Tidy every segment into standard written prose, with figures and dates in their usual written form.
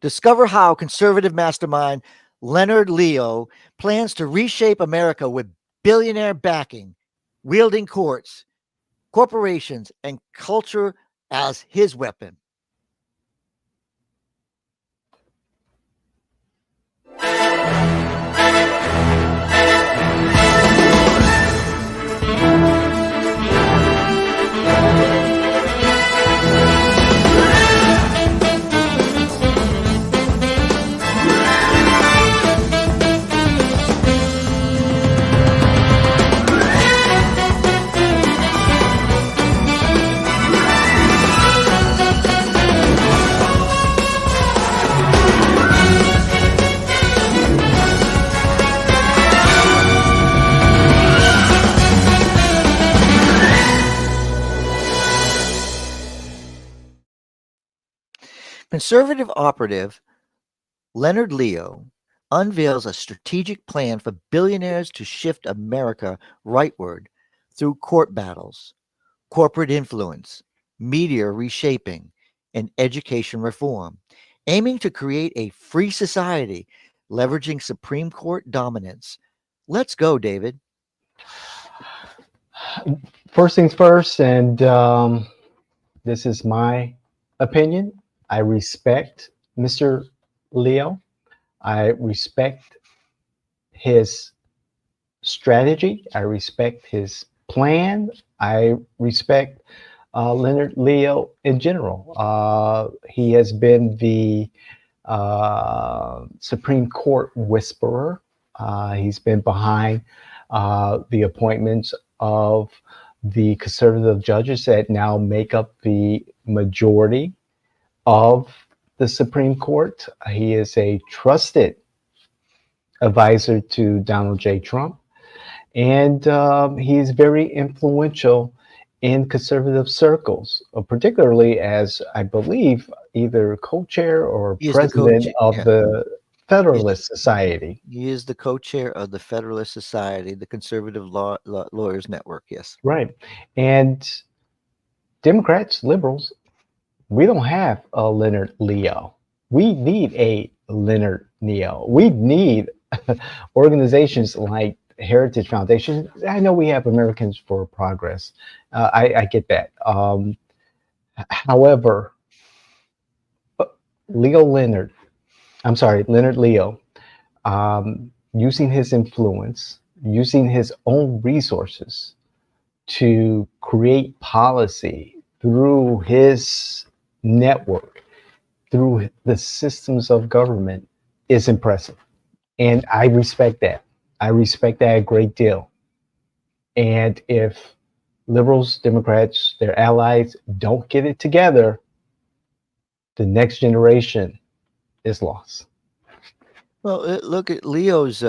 Discover how conservative mastermind Leonard Leo plans to reshape America with billionaire backing, wielding courts, corporations, and culture as his weapon. Conservative operative Leonard Leo unveils a strategic plan for billionaires to shift America rightward through court battles, corporate influence, media reshaping, and education reform, aiming to create a free society leveraging Supreme Court dominance. Let's go, David. First things first, and this is my opinion. I respect Mr. Leo. I respect his strategy. I respect his plan. I respect Leonard Leo in general. He has been the Supreme Court whisperer. He's been behind the appointments of the conservative judges that now make up the majority of the Supreme Court. He is a trusted advisor to Donald J. Trump, and he's very influential in conservative circles, particularly as I believe either co-chair or He is the president coach. of Yeah, the he is, Federalist Society. he is the co-chair of the Federalist Society, the Conservative Lawyers Network. Yes. Right. And Democrats, liberals, we don't have a Leonard Leo. We need a Leonard Leo. We need organizations like Heritage Foundation. I know we have Americans for Progress. I get that. However, Leo Leonard, I'm sorry, Leonard Leo, using his influence, using his own resources to create policy through his network, through the systems of government is impressive. And I respect that. I respect that a great deal. And if liberals, Democrats, their allies don't get it together, the next generation is lost. Well, look at Leo's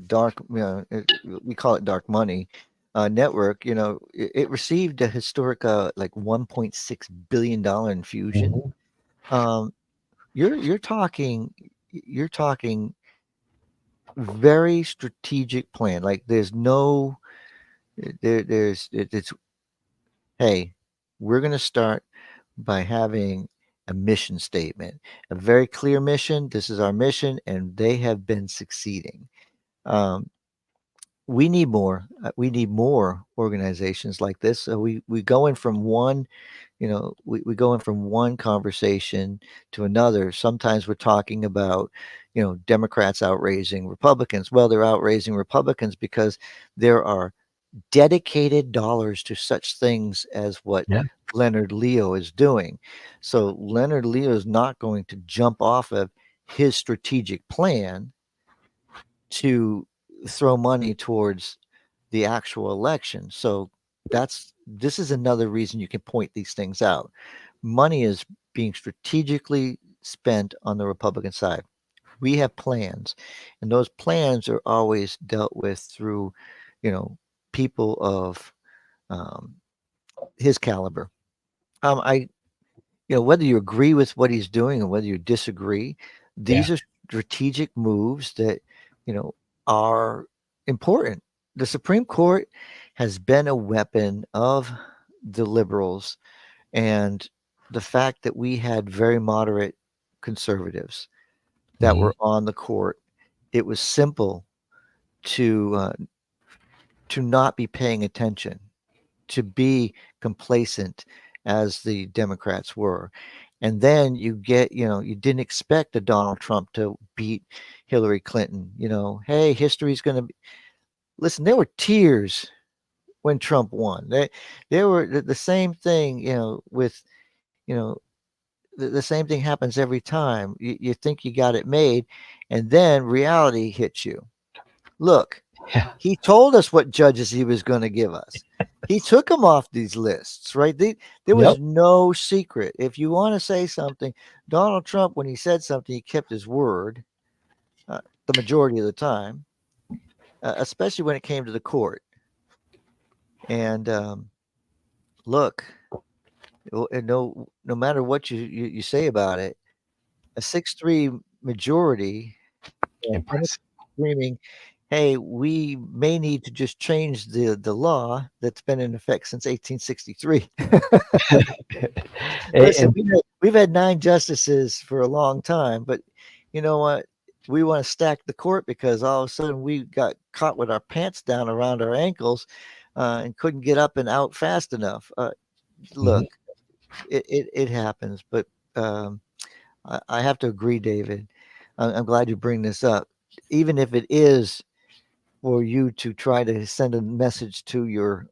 dark, we call it dark money network. It received a historic like $1.6 billion infusion. Mhm. Um, you're talking very strategic plan. Like there's no it's hey, we're going to start by having a mission statement, a very clear mission. This is our mission, and they have been succeeding. Um, we need more. We need more organizations like this. So we go in from one, we go in from one conversation to another. Sometimes we're talking about, Democrats outraising Republicans. Well, they're outraising Republicans because there are dedicated dollars to such things as what Yeah. Leonard Leo is doing. So Leonard Leo is not going to jump off of his strategic plan to throw money towards the actual election. So this is another reason you can point these things out. Money is being strategically spent on the Republican side. We have plans, and those plans are always dealt with through, you know, people of um, his caliber. I, whether you agree with what he's doing and whether you disagree, Yeah. these are strategic moves that, you know, are important. The Supreme Court has been a weapon of the liberals, and the fact that we had very moderate conservatives. that Mhm. were on the court. It was simple to uh, to not be paying attention, to be complacent as the Democrats were. And then you get, you didn't expect a Donald Trump to beat Hillary Clinton. Hey, history's going to be. Listen, there were tears when Trump won. There were the same thing, with, you know, the same thing happens every time. You think you got it made, and then reality hits you. Look, Yeah. he told us what judges he was going to give us. He took them off these lists, right? There was Yep. no secret. If you want to say something, Donald Trump, when he said something, he kept his word the majority of the time, especially when it came to the court. And look, no matter what you say about it, a 6-3 majority and Democrats Impressive. screaming, "Hey, we may need to just change the law that's been in effect since 1863." Listen, And we've had 9 justices for a long time, but you know what? We want to stack the court because all of a sudden we got caught with our pants down around our ankles and couldn't get up and out fast enough. Look, mhm. it happens, but um, I have to agree, David. I'm glad you bring this up, even if it is for you to try to send a message to your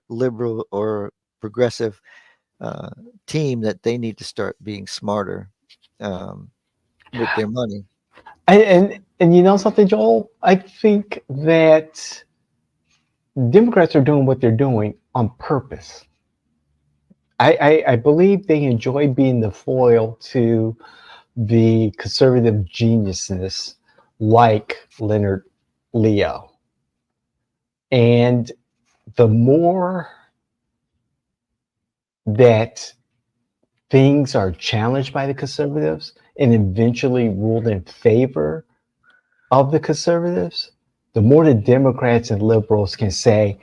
liberal or progressive uh, team that they need to start being smarter um, with their money. And you know something, Joel? I think that Democrats are doing what they're doing on purpose. I believe they enjoy being the foil to the conservative geniuses like Leonard Leo. And the more that things are challenged by the conservatives and eventually ruled in favor of the conservatives, the more the Democrats and liberals can say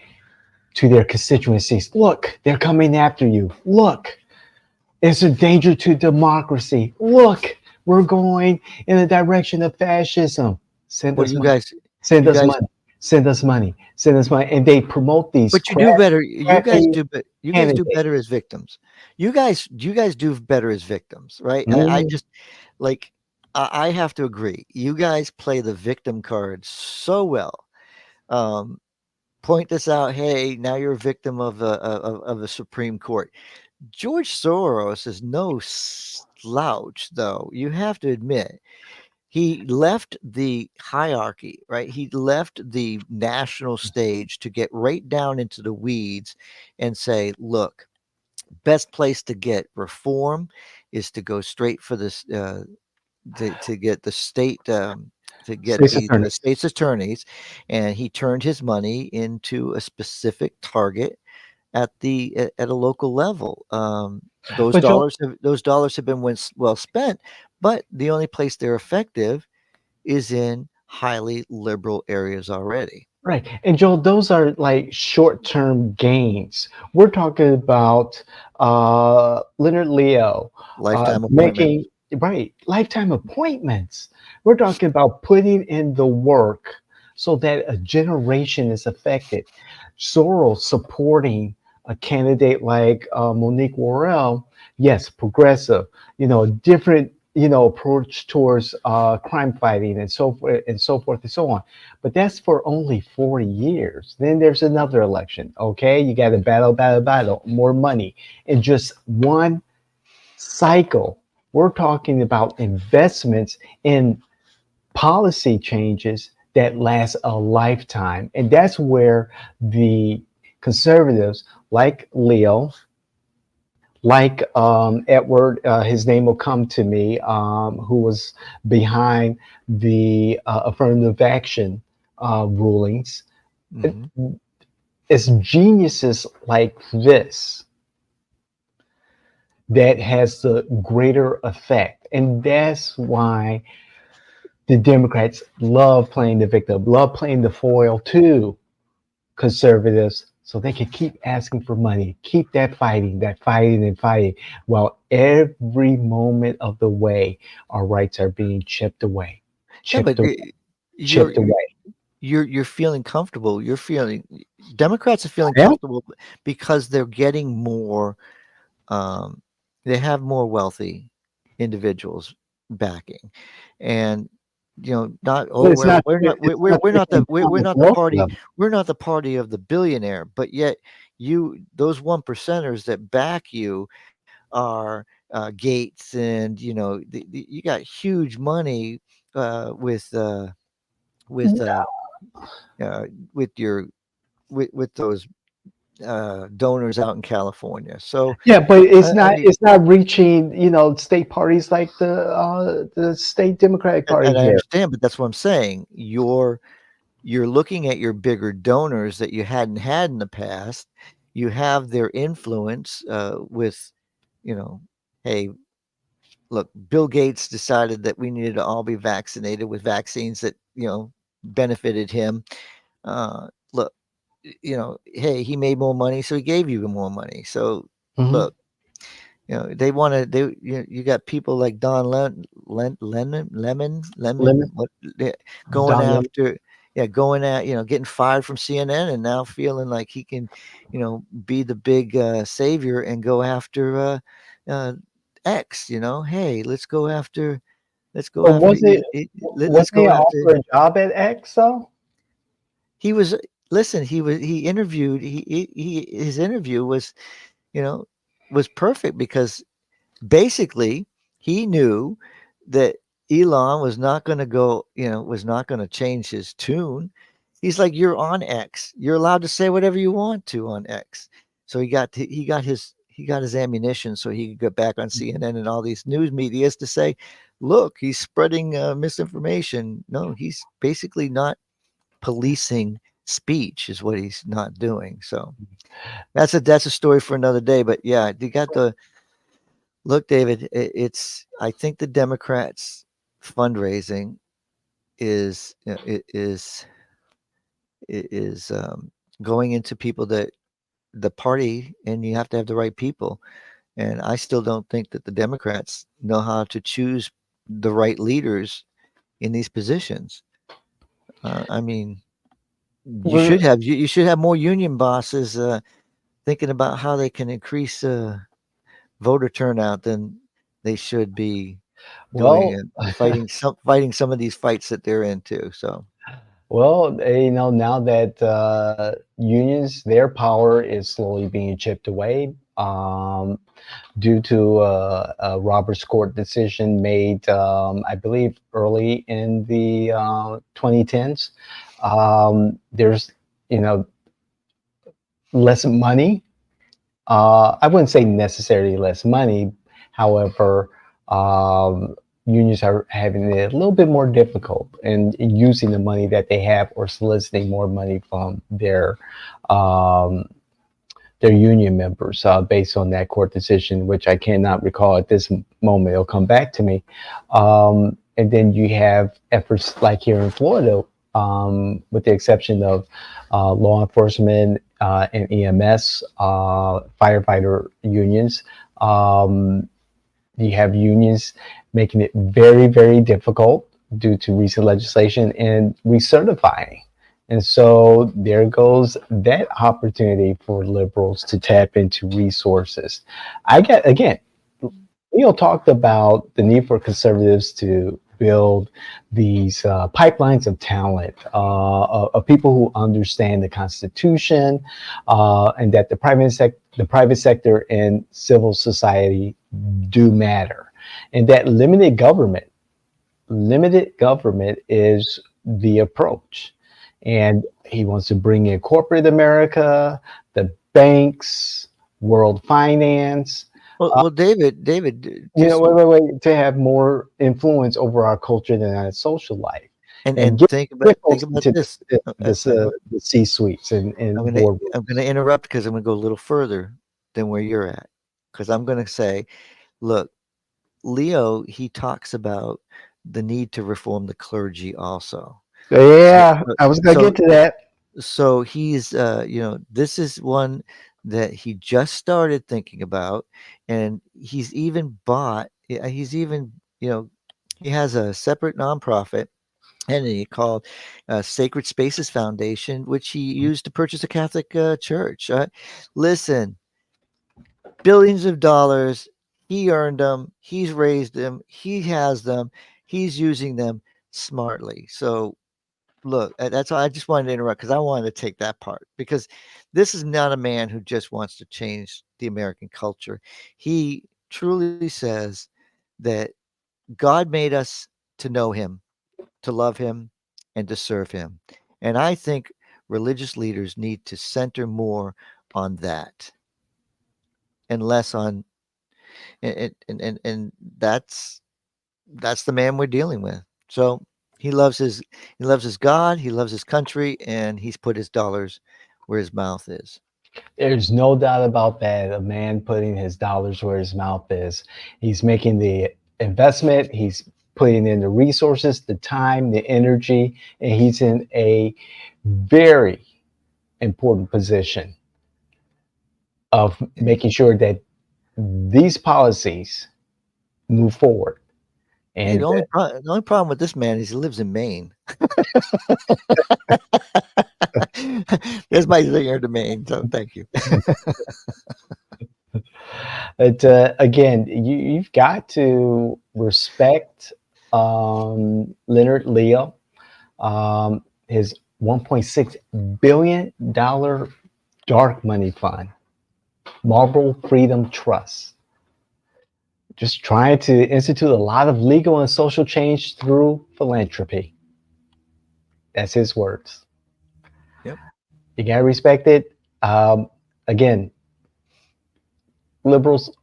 to their constituencies, look, they're coming after you. Look, it's a danger to democracy. Look, we're going in the direction of fascism. Send Well, us money. Send you us guys, money. Send us money. Send us money. And they promote these but you do better. You guys crappy do, you guys do candidates. better as victims. You guys do better as victims, right? I Mm, just like I have to agree. You guys play the victim card so well. Um, Point this out. Hey, now you're a victim of the Supreme Court. George Soros is no slouch, though. You have to admit, he left the hierarchy, right? He left the national stage to get right down into the weeds and say, look, best place to get reform is to go straight for this, to get the state. To get state's the attorneys. state's attorneys, and he turned his money into a specific target at a local level. But Joel, Those dollars have been well spent, but the only place they're effective is in highly liberal areas already. right. And Joel, those are like short-term gains. We're talking about Leonard Leo Lifetime appointment. making right lifetime appointments. We're talking about putting in the work so that a generation is affected. Soros supporting a candidate like Monique Worrell, yes, progressive, a different, approach towards crime fighting and so forth and so forth and so on. But that's for only 40 years. Then there's another election. Okay, you got to battle, more money. In just one cycle, we're talking about investments in policy changes that last a lifetime. And that's where the conservatives, like Leo, like Edward, his name will come to me, who was behind the affirmative action rulings. It- Hmm. It's geniuses like this that has the greater effect. And that's why the Democrats love playing the victim, love playing the foil to conservatives so they can keep asking for money, keep that fighting and fighting, while every moment of the way, our rights are being Yeah, chipped but away, you're chipped you're away. you're feeling comfortable. You're feeling Democrats are feeling Yeah, comfortable because they're getting more. Um, they have more wealthy individuals backing, and not but oh well we're not the trickling down we're at not the the local party level. we're not the party of the billionaire, but yet those one percenters that back you are Gates and you got huge money with with uh, with your with those donors out in California. So Yeah, but I mean, it's not reaching, state parties like the state Democratic Party and I here. understand, but that's what I'm saying. You're looking at your bigger donors that you hadn't had in the past. You have their influence with, you know, hey, look, Bill Gates decided that we needed to all be vaccinated with vaccines that benefited him. Look, hey, he made more money, so he gave you more money. So Hmm. look, they want to. You got people like Don Lemon, Lemon, what going Don Lemon. after, yeah, going at getting fired from CNN and now feeling like he can, be the big savior and go after uh, X. Hey, let's go But after let's wasn't he go after. offered a job at X though? He was listen. He interviewed. His interview was you know was perfect because basically he knew that Elon was not going to was not going to change his tune. He's like, you're on X. You're allowed to say whatever you want to on X. So he got his ammunition so he could get back on CNN and all these news medias to say, look, he's spreading misinformation. No, he's basically not policing speech is what he's not doing. So that's a story for another day. But yeah, you got the look, David. It's I think the Democrats' fundraising is going into people that the party, and you have to have the right people. And I still don't think that the Democrats know how to choose the right leaders in these positions. I mean, Well, you should have more union bosses thinking about how they can increase voter turnout than they should be doing well, it, fighting some of these fights that they're into. So now that unions, their power is slowly being chipped away. Due to a Roberts Court decision made, I believe, early in the 2010s. There's, you know, less money. I wouldn't say necessarily less money. However, um, unions are having it a little bit more difficult in using the money that they have or soliciting more money from um, their union members based on that court decision, which I cannot recall at this moment. It'll come back to me. And then you have efforts like here in Florida, with the exception of law enforcement and EMS, firefighter unions. Um, you have unions making it very, very difficult due to recent legislation and recertifying. And so there goes that opportunity for liberals to tap into resources. I get, again, Leo talked about the need for conservatives to build these pipelines of talent, of people who understand the Constitution, and that the private sector and civil society do matter, and that limited government is the approach. And he wants to bring in corporate America, the banks, world finance, well, David, just wait, to have more influence over our culture than our social life, and and get think folks about into this. the C suites and I'm gonna boardrooms. interrupt because I'm gonna go a little further than where you're at. Because I'm gonna say, look, Leo, he talks about the need to reform the clergy also. So Yeah, I was gonna so get to that. So he's, this is one that he just started thinking about, and he's even bought. He's even, he has a separate nonprofit entity called Sacred Spaces Foundation, which he used to purchase a Catholic church. Listen, billions of dollars. He earned them. He's raised them. He has them. He's using them smartly. So look, that's why I just wanted to interrupt because I wanted to take that part because this is not a man who just wants to change the American culture. He truly says that God made us to know him, to love him, and to serve him. And I think religious leaders need to center more on that and less on and that's the man we're dealing with. So he loves his he loves his God, he loves his country, and he's put his dollars where his mouth is. There's no doubt about that. A man putting his dollars where his mouth is. He's making the investment, he's putting in the resources, the time, the energy, and he's in a very important position of making sure that these policies move forward. Hey, And the only problem with this man is he lives in Maine. There's my zinger to Maine. So thank you. again, you've got to respect Leonard Leo, his $1.6 billion dark money fund, Marble Freedom Trust. Just trying to institute a lot of legal and social change through philanthropy. That's his words. Yep. You gotta respect it. Again, liberals,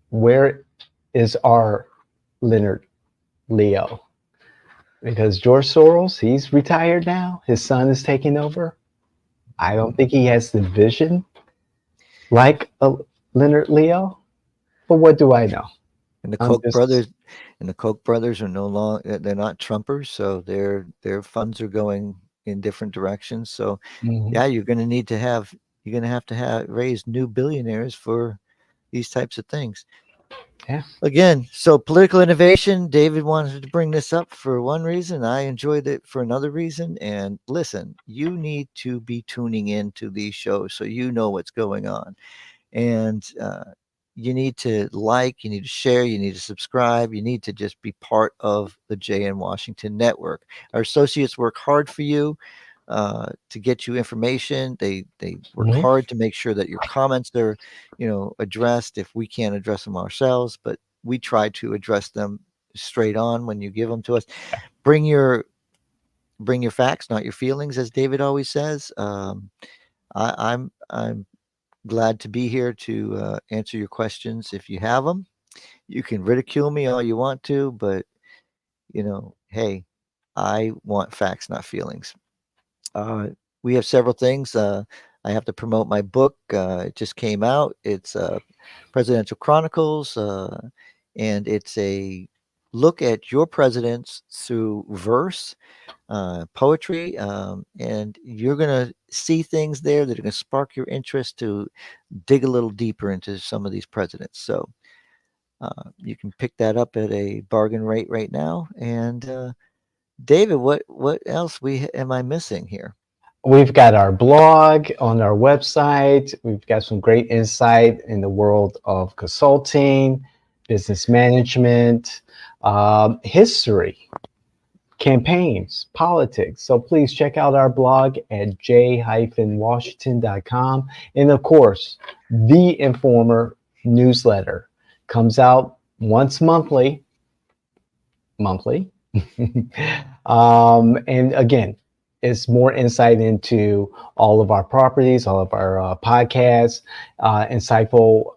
where is our Leonard Leo? Because George Soros, he's retired now. His son is taking over. I don't think he has the vision like a Leonard Leo. But what do I know? And the I'm Koch just brothers and the Koch brothers are no longer they're not Trumpers, so their funds are going in different directions. So mhm. yeah, you're gonna have to have raise new billionaires for these types of things. Yeah. Again, so political innovation, David wanted to bring this up for one reason. I enjoyed it for another reason. And listen, you need to be tuning in to these shows so you know what's going on. And you need to like, you need to share, you need to subscribe, you need to just be part of the JN Washington Network. Our associates work hard for you to get you information. They work Mhm. hard to make sure that your comments are, addressed if we can't address them ourselves, but we try to address them straight on when you give them to us. Bring your bring your facts, not your feelings, as David always says. I'm glad to be here to answer your questions if you have them. You can ridicule me all you want to, but hey, I want facts, not feelings. Uh, we have several things. I have to promote my book. It just came out. It's Presidential Chronicles, and it's a look at your presidents through verse, poetry, and you're going to see things there that are going to spark your interest to dig a little deeper into some of these presidents. So you can pick that up at a bargain rate right now. And David, what else am I missing here? We've got our blog on our website. We've got some great insight in the world of consulting, business management, history, campaigns, politics. So please check out our blog at j-washington.com. And of course, the Informer newsletter comes out once monthly. And again, it's more insight into all of our properties, all of our podcasts, insightful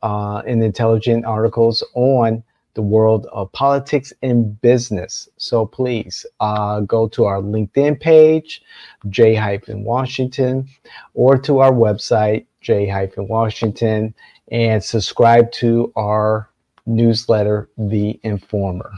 and intelligent articles on the world of politics and business. So please go to our LinkedIn page, J-Washington, or to our website, J-Washington, and subscribe to our newsletter, The Informer.